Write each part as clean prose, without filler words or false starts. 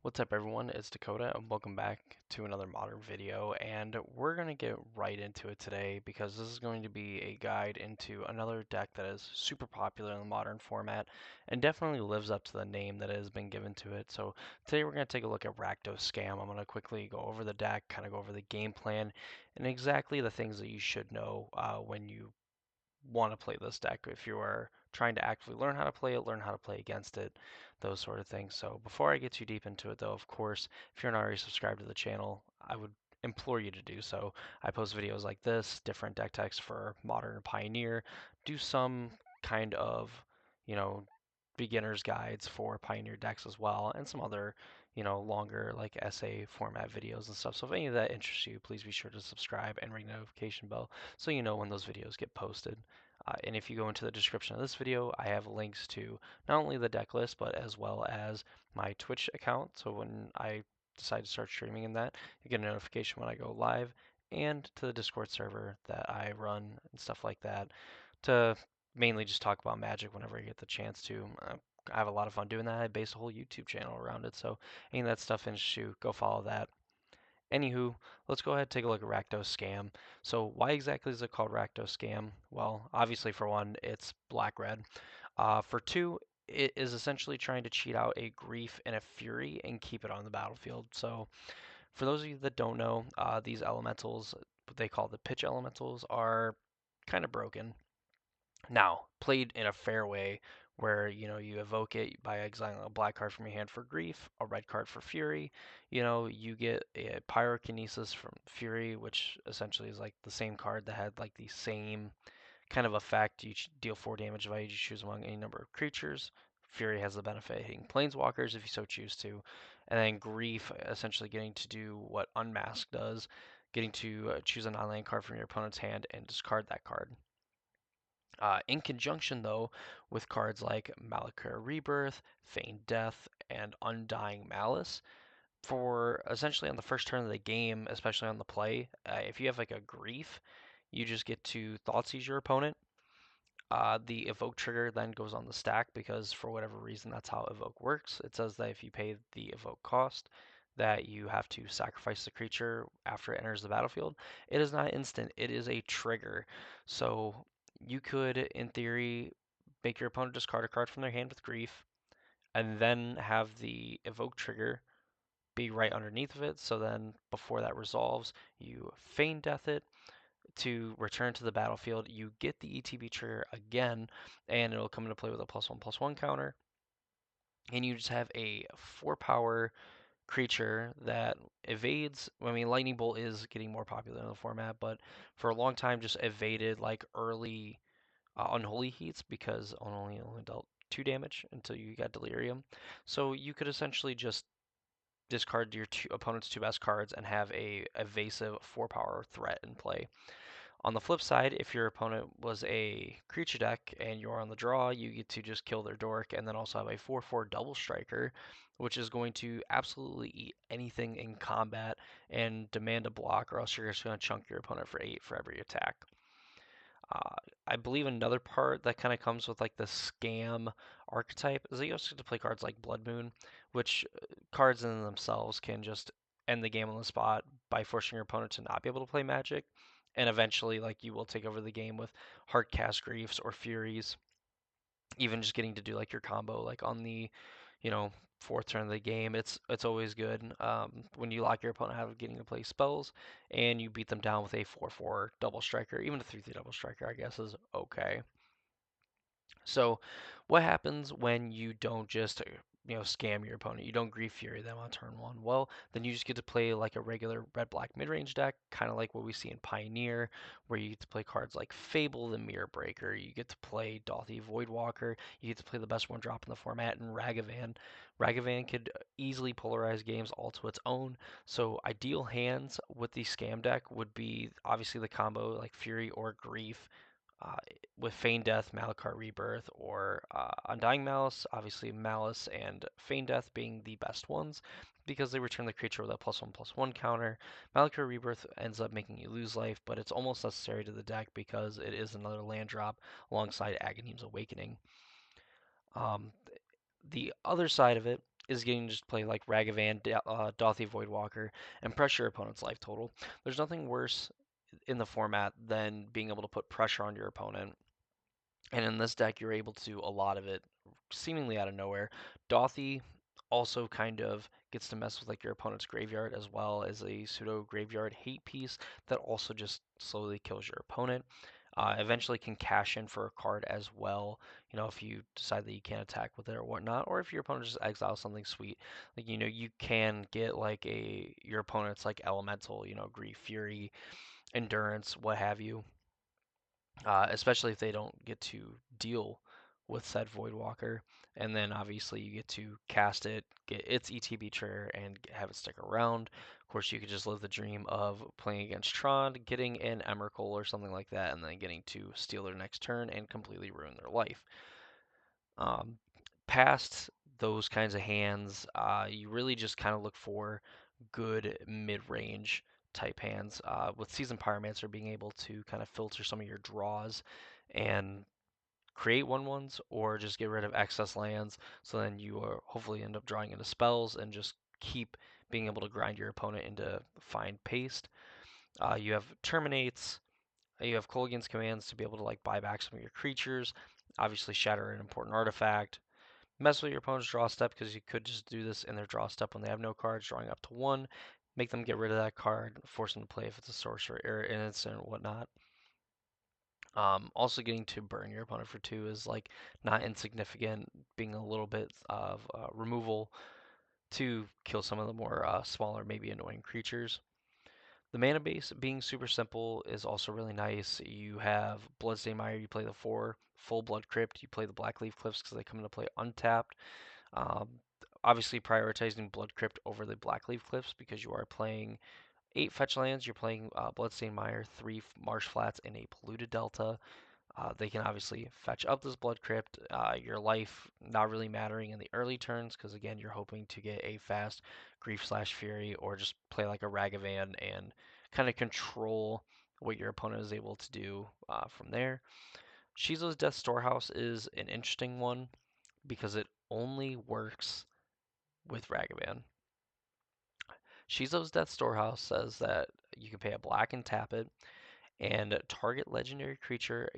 What's up everyone, it's Dakota and welcome back to another modern video, and we're going to get right into it today because this is going to be a guide into another deck that is super popular in the modern format and definitely lives up to the name that has been given to it. So today we're going to take a look at Rakdos Scam. I'm going to quickly go over the deck, kind of go over the game plan, and exactly the things that you should know when you want to play this deck. If you are trying to actively learn how to play it, learn how to play against it, those sort of things. So before I get too deep into it though, of course, if you're not already subscribed to the channel, I would implore you to do so. I post videos like this, different deck techs for Modern and Pioneer, do some kind of, you know, beginner's guides for Pioneer decks as well, and some other, longer like essay format videos and stuff. So if any of that interests you, please be sure to subscribe and ring the notification bell so you know when those videos get posted. And if you go into the description of this video, I have links to not only the deck list, but as well as my Twitch account. So when I decide to start streaming in that, you get a notification when I go live, and to the Discord server that I run and stuff like that to mainly just talk about Magic whenever I get the chance to. I have a lot of fun doing that. I base a whole YouTube channel around it. So any of that stuff interests you, go follow that. Anywho, let's go ahead and take a look at Rakdos Scam. So why exactly is it called Rakdos Scam? Well, obviously for one, it's black-red. For two, it is essentially trying to cheat out a Grief and a Fury and keep it on the battlefield. So for those of you that don't know, these elementals, what they call the pitch elementals, are kind of broken. Now, played in a fair way, where you evoke it by exiling a black card from your hand for Grief, a red card for Fury. You get a Pyrokinesis from Fury, which essentially is like the same card that had like the same kind of effect. You deal 4 damage if you choose among any number of creatures. Fury has the benefit of hitting Planeswalkers if you so choose to, and then Grief essentially getting to do what Unmask does, getting to choose a non-land card from your opponent's hand and discard that card. In conjunction, though, with cards like Malakir Rebirth, Feigned Death, and Undying Malice, for essentially on the first turn of the game, especially on the play, if you have like a Grief, you just get to Thoughtseize your opponent. The evoke trigger then goes on the stack because for whatever reason that's how evoke works. It says that if you pay the evoke cost, that you have to sacrifice the creature after it enters the battlefield. It is not instant, it is a trigger. So you could, in theory, make your opponent discard a card from their hand with Grief, and then have the evoke trigger be right underneath of it. So then before that resolves, you feign death it to return to the battlefield. You get the ETB trigger again, and it'll come into play with a +1/+1 counter. And you just have a 4-power creature that evades. I mean, Lightning Bolt is getting more popular in the format, but for a long time just evaded like early Unholy Heats because Unholy only dealt 2 damage until you got Delirium. So you could essentially just discard your opponent's 2 best cards and have a evasive 4-power threat in play. On the flip side, if your opponent was a creature deck and you're on the draw, you get to just kill their dork and then also have a 4/4 double striker, which is going to absolutely eat anything in combat and demand a block, or else you're just going to chunk your opponent for 8 for every attack. Uh, I believe another part that kind of comes with like the scam archetype is that you also get to play cards like Blood Moon, which cards in themselves can just end the game on the spot by forcing your opponent to not be able to play Magic, and eventually like you will take over the game with Heartcast Griefs or Furies, even just getting to do like your combo like on the you know, 4th turn of the game. It's always good when you lock your opponent out of getting to play spells and you beat them down with a 4/4 double striker. Even a 3/3 double striker, I guess, is okay. So, what happens when you don't just scam your opponent? You don't Grief Fury them on turn one. Well, then you just get to play like a regular red-black midrange deck, kind of like what we see in Pioneer, where you get to play cards like Fable the Mirror Breaker. You get to play Dauthi Voidwalker. You get to play the best one drop in the format, and Ragavan. Ragavan could easily polarize games all to its own. So ideal hands with the scam deck would be obviously the combo like Fury or Grief uh, with Feign Death, Malakar Rebirth, or Undying Malice. Obviously, Malice and Feign Death being the best ones because they return the creature with a +1/+1 counter. Malakar Rebirth ends up making you lose life, but it's almost necessary to the deck because it is another land drop alongside Aghanim's Awakening. Um, the other side of it is getting to just play like Ragavan, Dauthi Voidwalker, and pressure your opponent's life total. There's nothing worse in the format than being able to put pressure on your opponent. And in this deck, you're able to do a lot of it seemingly out of nowhere. Dauthi also kind of gets to mess with like your opponent's graveyard as well as a pseudo graveyard hate piece that also just slowly kills your opponent. Eventually can cash in for a card as well, you know, if you decide that you can't attack with it or whatnot, or if your opponent just exiles something sweet. Like, you know, you can get like your opponent's like elemental, you know, grief, fury, endurance, what have you, especially if they don't get to deal with said Voidwalker. And then obviously you get to cast it, get its ETB trigger, and have it stick around. Of course, you could just live the dream of playing against Tron, getting an Emrakul or something like that, and then getting to steal their next turn and completely ruin their life. Um, Past those kinds of hands, you really just kind of look for good mid-range type hands. With Seasoned Pyromancer being able to kind of filter some of your draws and create 1/1s or just get rid of excess lands, so then you are hopefully end up drawing into spells and just keep being able to grind your opponent into fine paste. You have Terminates, you have Kolaghan's commands to be able to like buy back some of your creatures, obviously shatter an important artifact, mess with your opponent's draw step because you could just do this in their draw step when they have no cards, drawing up to one, make them get rid of that card, force them to play if it's a sorcerer or an instant or whatnot. Also getting to burn your opponent for 2 is like not insignificant, being a little bit of removal to kill some of the more smaller, maybe annoying creatures. The mana base being super simple is also really nice. You have Bloodstained Mire, you play the 4 full Blood Crypt, you play the Blackleaf Cliffs because they come into play untapped. Um, Obviously prioritizing Blood Crypt over the Blackleaf Cliffs because you are playing 8 fetch lands, you're playing Bloodstained Mire, 3 Marsh Flats, and a Polluted Delta. They can obviously fetch up this Blood Crypt, your life not really mattering in the early turns because again you're hoping to get a fast Grief/Fury or just play like a Ragavan and kind of control what your opponent is able to do from there. Shizo's Death Storehouse is an interesting one because it only works with Ragavan. Shizo's Death Storehouse says that you can pay a black and tap it, and target legendary creature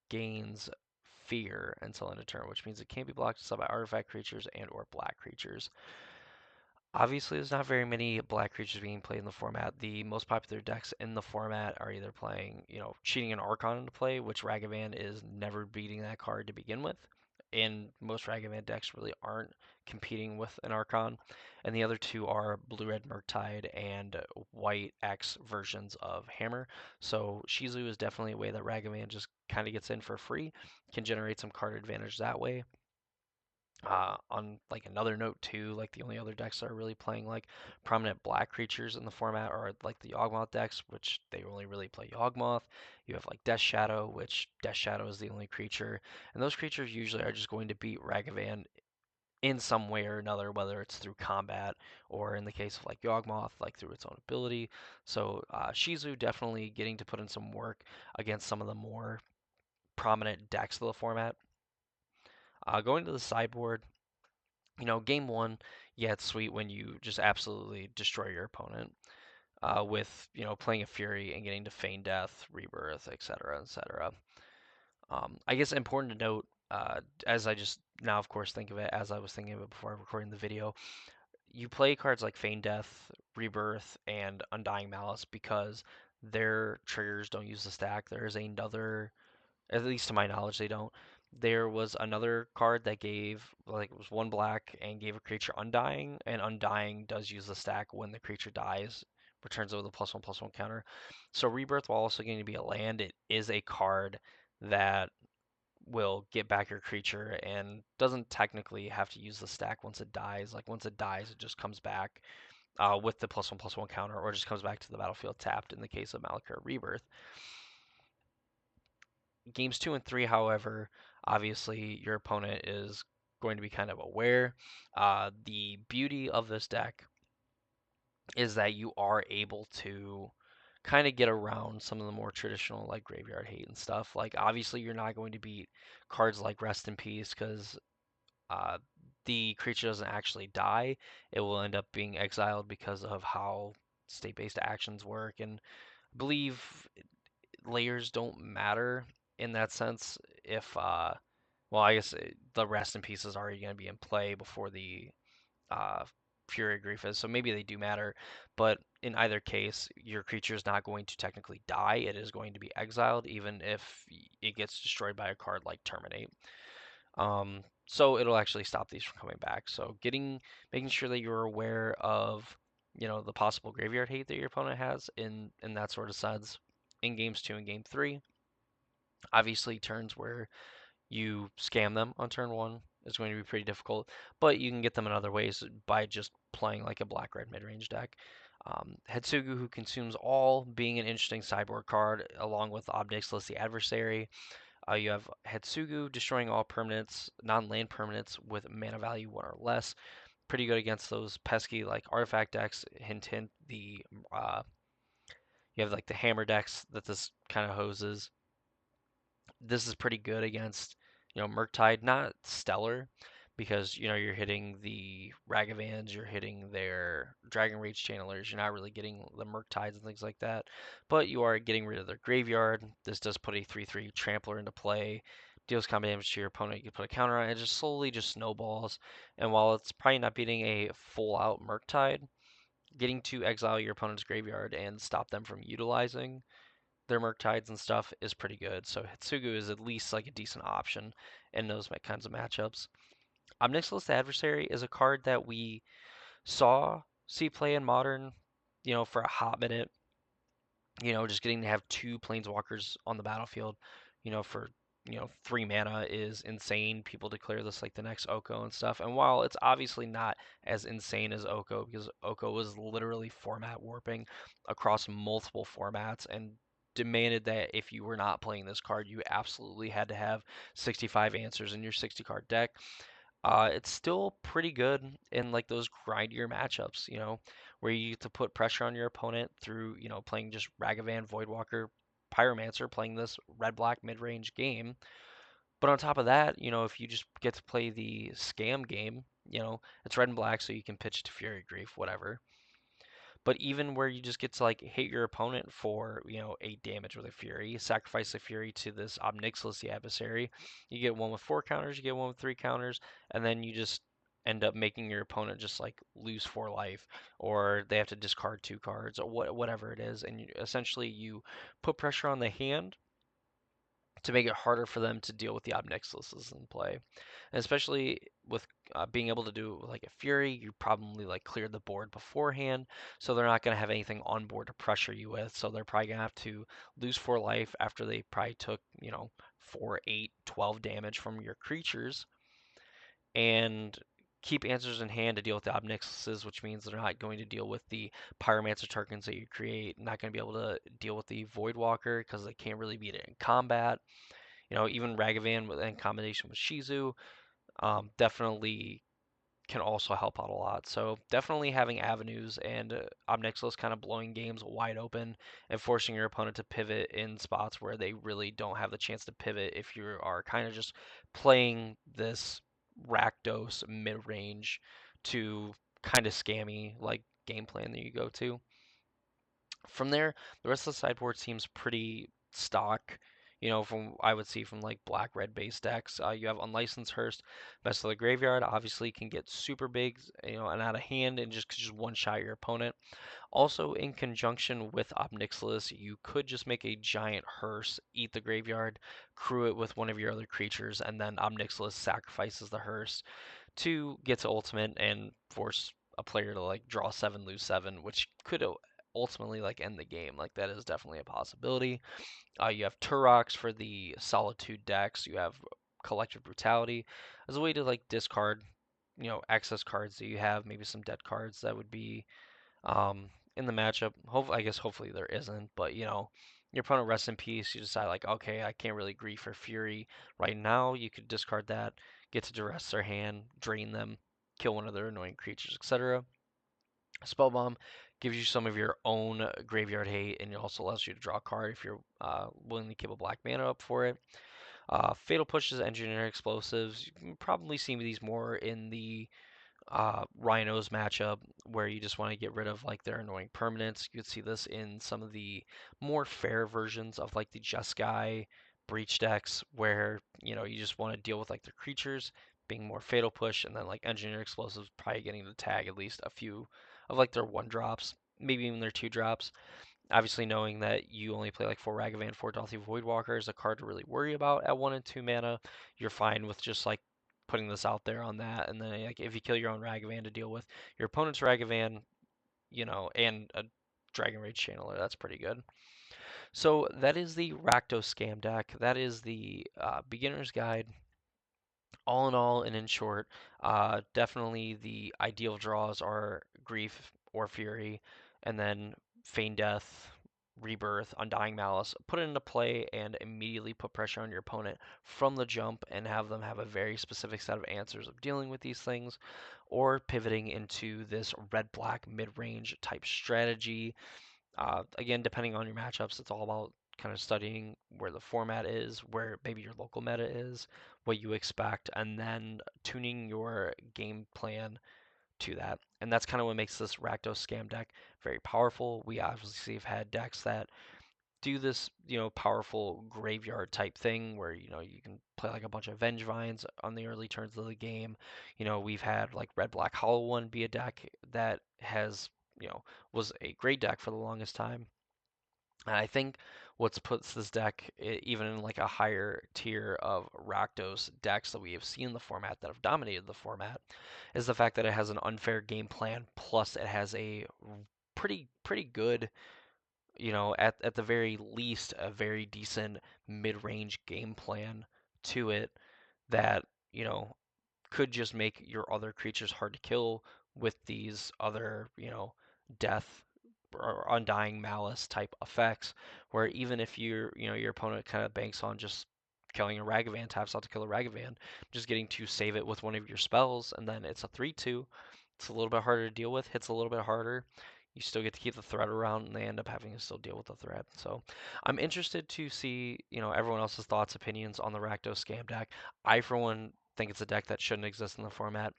gains fear until end of turn, which means it can't be blocked by artifact creatures and or black creatures. Obviously, there's not very many black creatures being played in the format. The most popular decks in the format are either playing, you know, cheating an Archon into play, which Ragavan is never beating that card to begin with. And most Ragavan decks really aren't competing with an Archon. And the other two are Blue-Red Murktide and White X versions of Hammer. So Shizu is definitely a way that Ragavan just kind of gets in for free, can generate some card advantage that way. On like another note too, like the only other decks that are really playing like prominent black creatures in the format are like the Yawgmoth decks, which they only really play Yawgmoth. You have like Death Shadow, which Death Shadow is the only creature, and those creatures usually are just going to beat Ragavan in some way or another, whether it's through combat or in the case of like Yawgmoth, like through its own ability. So Shizu definitely getting to put in some work against some of the more prominent decks of the format. Going to the sideboard, you know, game one, yeah, it's sweet when you just absolutely destroy your opponent with, you know, playing a Fury and getting to feign death, rebirth, etc., etc. I guess important to note, as I just now, of course, think of it as I was thinking of it before recording the video, you play cards like feign death, rebirth, and undying malice because their triggers don't use the stack. There is another, at least to my knowledge, they don't. There was another card that gave, like, it was one black and gave a creature Undying, and Undying does use the stack when the creature dies, returns over the +1/+1 counter. So Rebirth, while also going to be a land, it is a card that will get back your creature and doesn't technically have to use the stack once it dies. Like, once it dies, it just comes back with the +1/+1 counter, or just comes back to the battlefield tapped in the case of Malakir Rebirth. Games 2 and 3, however, obviously your opponent is going to be kind of aware. The beauty of this deck is that you are able to kind of get around some of the more traditional like graveyard hate and stuff. Like obviously you're not going to beat cards like Rest in Peace because uh, the creature doesn't actually die, it will end up being exiled because of how state-based actions work. And I believe layers don't matter in that sense if, well, I guess the rest in peace is already going to be in play before the uh, Fury of Grief is, so maybe they do matter. But in either case, your creature is not going to technically die. It is going to be exiled, even if it gets destroyed by a card like Terminate. So it'll actually stop these from coming back. So making sure that you're aware of, the possible graveyard hate that your opponent has in that sort of sense in games 2 and game 3. Obviously, turns where you scam them on turn 1 is going to be pretty difficult, but you can get them in other ways by just playing like a black-red mid-range deck. Hetsugu, who consumes all, being an interesting sideboard card, along with Obnixilus, the adversary. You have Hetsugu destroying all permanents, non-land permanents with mana value 1 or less. Pretty good against those pesky like artifact decks. Hint, hint. You have like the hammer decks that this kind of hoses. This is pretty good against, Murktide. Not stellar because, you're hitting the Ragavans, you're hitting their Dragon Rage Channelers, you're not really getting the Murktides and things like that, but you are getting rid of their graveyard. This does put a 3/3 Trampler into play, deals combat damage to your opponent, you can put a counter on it, it just slowly just snowballs, and while it's probably not beating a full-out Murktide, getting to exile your opponent's graveyard and stop them from utilizing their Murktides and stuff is pretty good. So Hitsugu is at least like a decent option in those kinds of matchups. Omnixilus the Adversary is a card that we saw see play in Modern, for a hot minute. Just getting to have 2 Planeswalkers on the battlefield, for 3 mana is insane. People declare this like the next Oko and stuff. And while it's obviously not as insane as Oko, because Oko was literally format warping across multiple formats and demanded that if you were not playing this card, you absolutely had to have 65 answers in your 60 card deck. It's still pretty good in like those grindier matchups, where you get to put pressure on your opponent through, playing just Ragavan, Voidwalker, Pyromancer, playing this red-black mid-range game. But on top of that, if you just get to play the scam game, it's red and black, so you can pitch to Fury Grief, whatever. But even where you just get to like hit your opponent for 8 damage with a Fury, sacrifice the Fury to this Obnixilus the adversary, you get one with 4 counters, you get one with 3 counters, and then you just end up making your opponent just like lose 4 life, or they have to discard 2 cards, or whatever it is, and essentially you put pressure on the hand to make it harder for them to deal with the Obnixiluses in play. And especially with being able to do like a Fury, you probably like cleared the board beforehand, so they're not going to have anything on board to pressure you with. So they're probably going to have to lose 4 life after they probably took, 4, 8, 12 damage from your creatures, and keep answers in hand to deal with the Obnixiluses, which means they're not going to deal with the Pyromancer tokens that you create, not going to be able to deal with the Voidwalker because they can't really beat it in combat. Even Ragavan in combination with Shizu definitely can also help out a lot. So definitely having avenues and Obnixilus kind of blowing games wide open and forcing your opponent to pivot in spots where they really don't have the chance to pivot if you are kind of just playing this Rakdos mid-range to kind of scammy like game plan that you go to. From there, the rest of the sideboard seems pretty stock. From I would see from like black red base decks, you have Unlicensed Hearse, Best of the Graveyard. Obviously, can get super big, and out of hand, and just one shot your opponent. Also, in conjunction with Obnixilus, you could just make a giant hearse, eat the graveyard, crew it with one of your other creatures, and then Obnixilus sacrifices the hearse to get to ultimate and force a player to like draw 7, lose 7, which could ultimately like end the game. Like that is definitely a possibility. You have Turox for the Solitude decks. You have Collective Brutality as a way to like discard, excess cards that you have, maybe some dead cards that would be in the matchup. Hopefully there isn't, but your opponent rests in peace. You decide like, okay, I can't really grief for Fury right now. You could discard that, get to duress their hand, drain them, kill one of their annoying creatures, etc. Spellbomb gives you some of your own graveyard hate, and it also allows you to draw a card if you're willing to give a black mana up for it. Fatal Pushes, Engineer Explosives. You can probably see these more in the Rhinos matchup where you just want to get rid of like their annoying permanents. You could see this in some of the more fair versions of like the Jeskai breach decks where you just want to deal with like their creatures being more fatal push, and then like engineer explosives probably getting to tag at least a few of like their 1 drops, maybe even their 2 drops. Obviously, knowing that you only play like 4 Ragavan, 4 Dauthi Voidwalker is a card to really worry about at 1 and 2 mana. You're fine with just like putting this out there on that, and then like if you kill your own Ragavan to deal with your opponent's Ragavan, and a Dragon Rage Channeler, that's pretty good. So that is the Rakdos scam deck. That is the beginner's guide. All in all, and in short, definitely the ideal draws are Grief or Fury, and then Feign Death, Rebirth, Undying Malice. Put it into play and immediately put pressure on your opponent from the jump and have them have a very specific set of answers of dealing with these things, or pivoting into this red-black mid-range type strategy. Again, depending on your matchups, it's all about kind of studying where the format is, where maybe your local meta is, what you expect, and then tuning your game plan to that. And that's kind of what makes this Rakdos scam deck very powerful. We obviously have had decks that do this, powerful graveyard type thing where, you can play like a bunch of Vengevines on the early turns of the game. We've had like Red Black Hollow One be a deck that has, was a great deck for the longest time. And I think what's puts this deck even in like a higher tier of Rakdos decks that we have seen in the format that have dominated the format is the fact that it has an unfair game plan plus it has a pretty good, at the very least, a very decent mid-range game plan to it that, you know, could just make your other creatures hard to kill with these other, death or undying malice type effects, where even if your opponent kind of banks on just killing a Ragavan, taps out to kill a Ragavan, just getting to save it with one of your spells, and then it's a 3/2. It's a little bit harder to deal with, hits a little bit harder. You still get to keep the threat around, and they end up having to still deal with the threat. So I'm interested to see, everyone else's thoughts, opinions on the Rakdos scam deck. I, for one, think it's a deck that shouldn't exist in the format.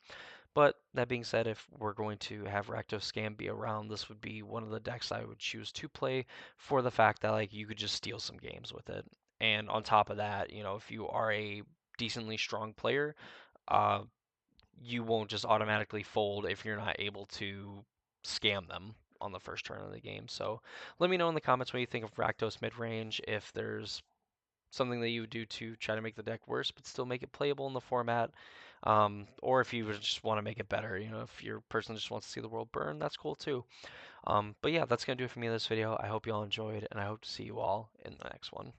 But that being said, if we're going to have Rakdos Scam be around, this would be one of the decks I would choose to play for the fact that like you could just steal some games with it. And on top of that, if you are a decently strong player, uh, you won't just automatically fold if you're not able to scam them on the first turn of the game. So let me know in the comments what you think of Rakdos mid-range, if there's something that you would do to try to make the deck worse but still make it playable in the format. Or if you just want to make it better, if your person just wants to see the world burn, that's cool too. But yeah, that's going to do it for me in this video. I hope you all enjoyed, and I hope to see you all in the next one.